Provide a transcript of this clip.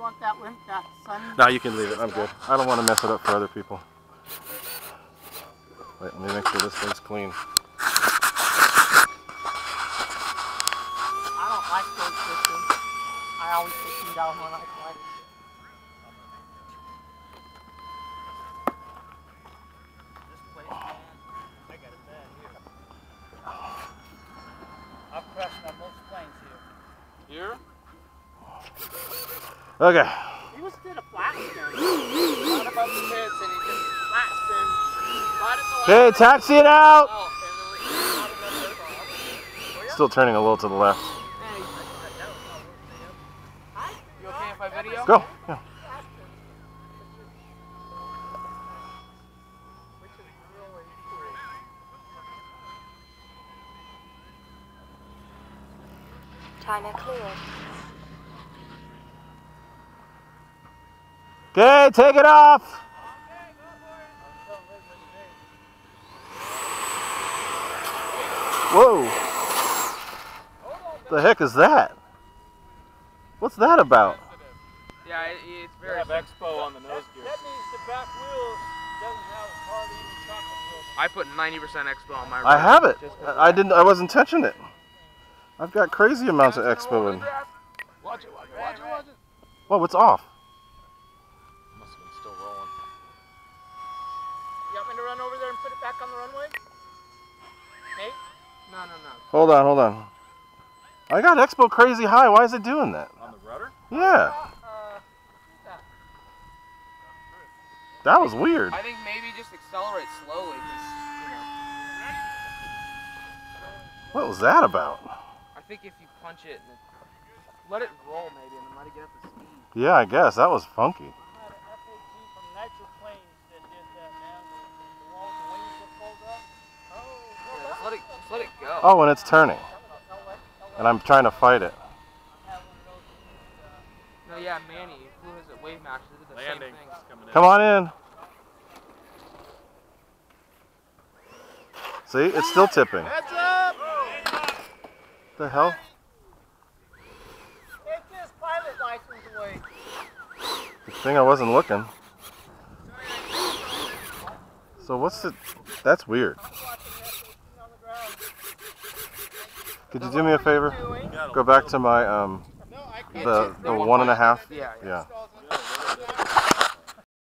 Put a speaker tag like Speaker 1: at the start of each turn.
Speaker 1: want that one? That sun?
Speaker 2: No, you can leave it. I'm good. I don't want to mess it up for other people. Wait, let me make sure this thing's clean.
Speaker 1: I don't like those fishes. I always take them down when I fly. This place, man, I got it bad here. I've crashed on most planes here. Here?
Speaker 2: Okay.
Speaker 1: He was did a flat spin. Not above the kids, and he just flat spin.
Speaker 2: Okay, taxi it out!
Speaker 1: Oh,
Speaker 2: Still turning a little to the left.
Speaker 1: you okay if I video?
Speaker 2: Go. Yeah.
Speaker 3: China cleared.
Speaker 2: Okay, take it off! Whoa! The heck is that? What's that about?
Speaker 4: Yeah, it's very.
Speaker 5: Expo on the nose gear.
Speaker 1: That means the back wheel doesn't have hardly any chocolate wheels.
Speaker 4: I put 90% Expo on my.
Speaker 2: I have it. I wasn't touching it. I've got crazy amounts of Expo in.
Speaker 5: Watch it.
Speaker 2: Whoa, what's off?
Speaker 5: Must have been still rolling.
Speaker 1: You want me to run over there and put it back on the runway? Nate? No.
Speaker 2: Hold on. I got Expo crazy high. Why is it doing that?
Speaker 5: On the rudder?
Speaker 2: Yeah. That was weird.
Speaker 4: I think maybe just accelerate slowly.
Speaker 2: What was that about?
Speaker 4: I think if you punch it, and let it roll maybe, and then let it get up to speed.
Speaker 2: Yeah, I guess. That was funky.
Speaker 1: I had an F-18 from Nitro Planes that did that, man. The wall with the wings that folds up.
Speaker 4: Yeah, just let it go.
Speaker 2: Oh, when it's turning. And I'm trying to fight it.
Speaker 4: No, yeah, Manny, who has it? Wave Max, they did the same thing.
Speaker 2: Come on in. See, it's still tipping.
Speaker 1: Heads up!
Speaker 2: The hell?
Speaker 1: Take this pilot license away.
Speaker 2: Good thing I wasn't looking. So what's it? That's weird. Could you do me a favor? Go back to my the 1.5.
Speaker 4: Yeah.
Speaker 2: Yeah.